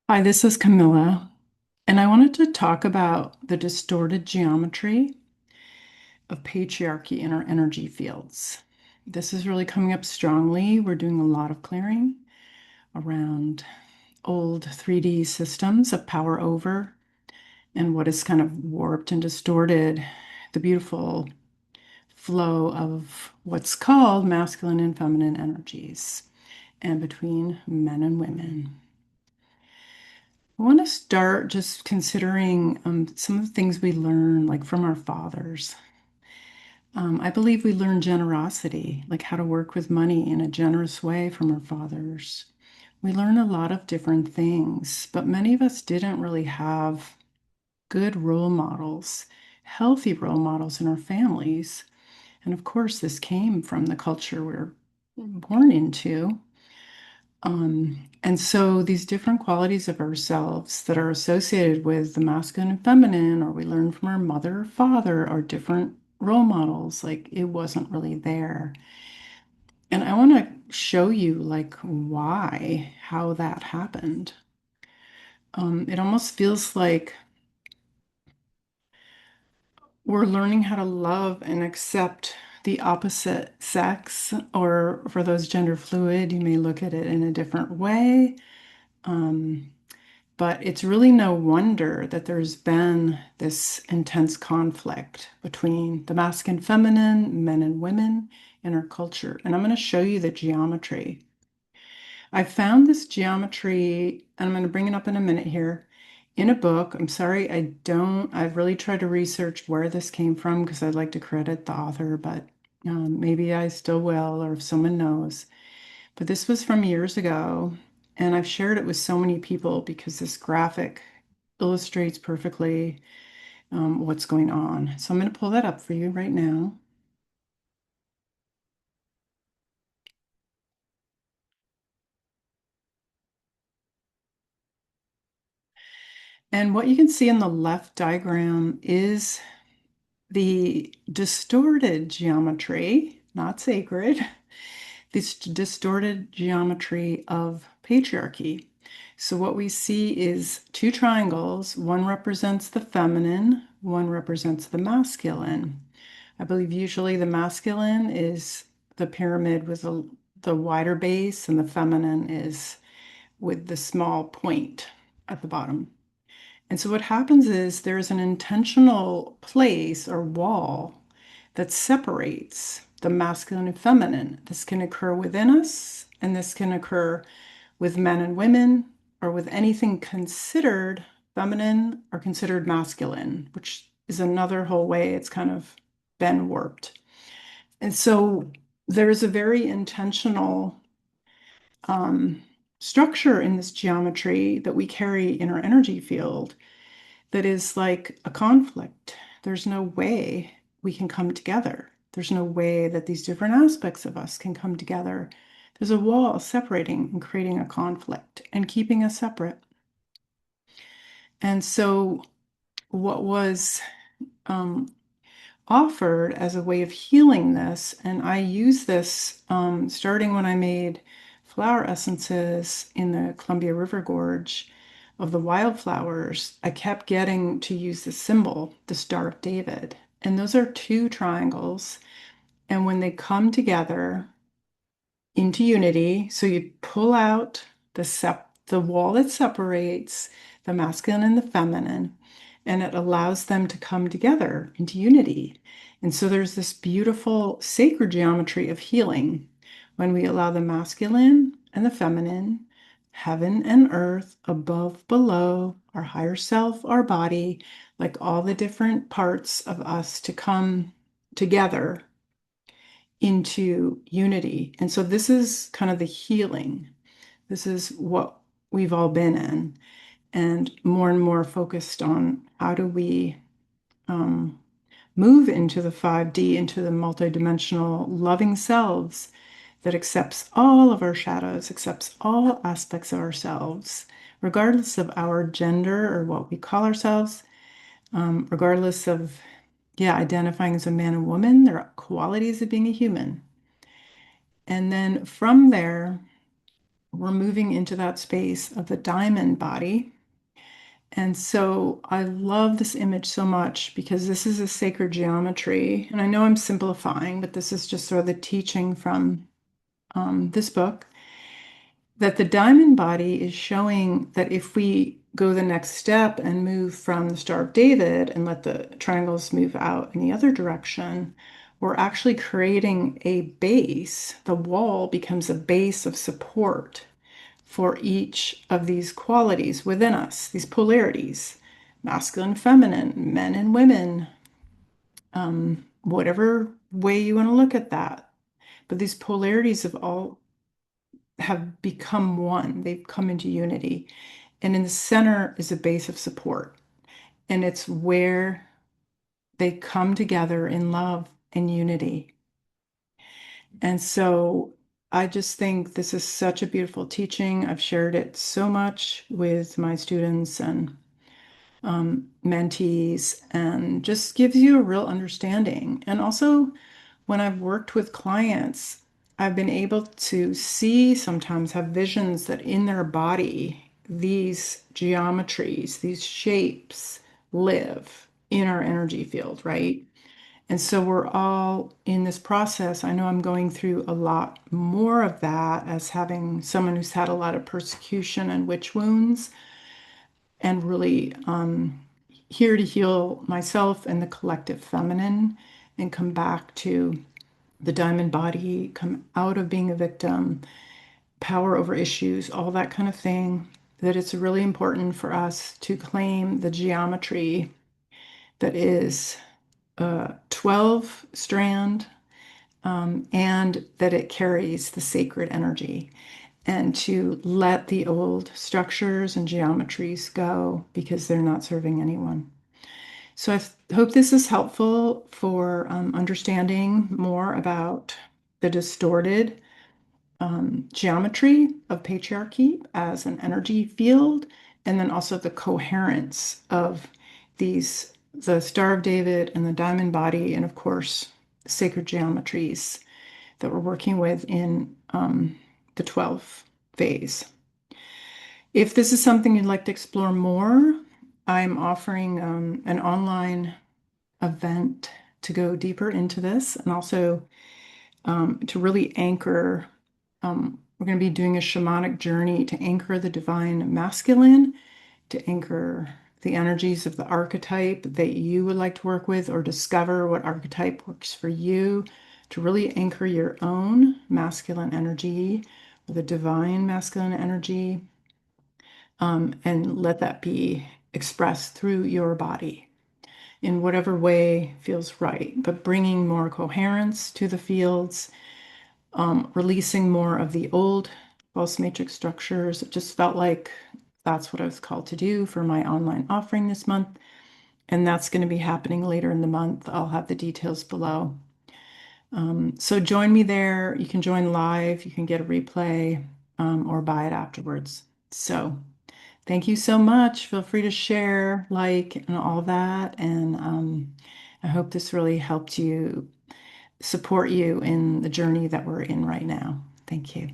Hi, this is Camilla, and I wanted to talk about the distorted geometry of patriarchy in our energy fields. This is really coming up strongly. We're doing a lot of clearing around old 3D systems of power over and what is kind of warped and distorted the beautiful flow of what's called masculine and feminine energies and between men and women. I want to start just considering some of the things we learn, like from our fathers. I believe we learn generosity, like how to work with money in a generous way from our fathers. We learn a lot of different things, but many of us didn't really have good role models, healthy role models in our families. And of course, this came from the culture we're born into. And so these different qualities of ourselves that are associated with the masculine and feminine, or we learn from our mother or father, are different role models. Like it wasn't really there. And I want to show you like why, how that happened. It almost feels like we're learning how to love and accept the opposite sex, or for those gender fluid, you may look at it in a different way. Um, But it's really no wonder that there's been this intense conflict between the masculine and feminine, men and women in our culture. And I'm going to show you the geometry. I found this geometry, and I'm going to bring it up in a minute here, in a book. I'm sorry, I've really tried to research where this came from because I'd like to credit the author, but maybe I still will, or if someone knows. But this was from years ago, and I've shared it with so many people because this graphic illustrates perfectly what's going on. So I'm going to pull that up for you right now. And what you can see in the left diagram is the distorted geometry, not sacred, this distorted geometry of patriarchy. So what we see is two triangles. One represents the feminine, one represents the masculine. I believe usually the masculine is the pyramid with the wider base, and the feminine is with the small point at the bottom. And so what happens is there's an intentional place or wall that separates the masculine and feminine. This can occur within us, and this can occur with men and women, or with anything considered feminine or considered masculine, which is another whole way it's kind of been warped. And so there's a very intentional um, structure in this geometry that we carry in our energy field that is like a conflict. There's no way we can come together. There's no way that these different aspects of us can come together. There's a wall separating and creating a conflict and keeping us separate. And so, what was um, offered as a way of healing this, and I use this starting when I made flower essences in the Columbia River Gorge of the wildflowers. I kept getting to use the symbol, the Star of David. And those are two triangles. And when they come together into unity, so you pull out the wall that separates the masculine and the feminine, and it allows them to come together into unity. And so there's this beautiful sacred geometry of healing when we allow the masculine and the feminine, heaven and earth, above, below, our higher self, our body, like all the different parts of us to come together into unity. And so this is kind of the healing. This is what we've all been in, and more focused on how do we um, move into the 5D, into the multidimensional loving selves that accepts all of our shadows, accepts all aspects of ourselves, regardless of our gender or what we call ourselves, regardless of, yeah, identifying as a man and woman. There are qualities of being a human. And then from there, we're moving into that space of the diamond body. And so I love this image so much because this is a sacred geometry. And I know I'm simplifying, but this is just sort of the teaching from this book, that the diamond body is showing that if we go the next step and move from the Star of David and let the triangles move out in the other direction, we're actually creating a base. The wall becomes a base of support for each of these qualities within us, these polarities, masculine, feminine, men and women, whatever way you want to look at that. But these polarities have become one. They've come into unity. And in the center is a base of support. And it's where they come together in love and unity. And so I just think this is such a beautiful teaching. I've shared it so much with my students and mentees, and just gives you a real understanding. And also, when I've worked with clients, I've been able to see, sometimes have visions that in their body, these geometries, these shapes live in our energy field, right? And so we're all in this process. I know I'm going through a lot more of that as having someone who's had a lot of persecution and witch wounds, and really here to heal myself and the collective feminine and come back to the diamond body, come out of being a victim, power over issues, all that kind of thing. That it's really important for us to claim the geometry that is 12 strand, and that it carries the sacred energy, and to let the old structures and geometries go because they're not serving anyone. So I hope this is helpful for understanding more about the distorted geometry of patriarchy as an energy field, and then also the coherence of these, the Star of David and the diamond body, and of course, sacred geometries that we're working with in the 12th phase. If this is something you'd like to explore more, I'm offering an online event to go deeper into this, and also to really anchor. We're going to be doing a shamanic journey to anchor the divine masculine, to anchor the energies of the archetype that you would like to work with, or discover what archetype works for you, to really anchor your own masculine energy, or the divine masculine energy, and let that be expressed through your body in whatever way feels right, but bringing more coherence to the fields, releasing more of the old false matrix structures. It just felt like that's what I was called to do for my online offering this month. And that's going to be happening later in the month. I'll have the details below. So join me there. You can join live, you can get a replay, or buy it afterwards. So thank you so much. Feel free to share, like, and all that. And I hope this really helped you, support you in the journey that we're in right now. Thank you.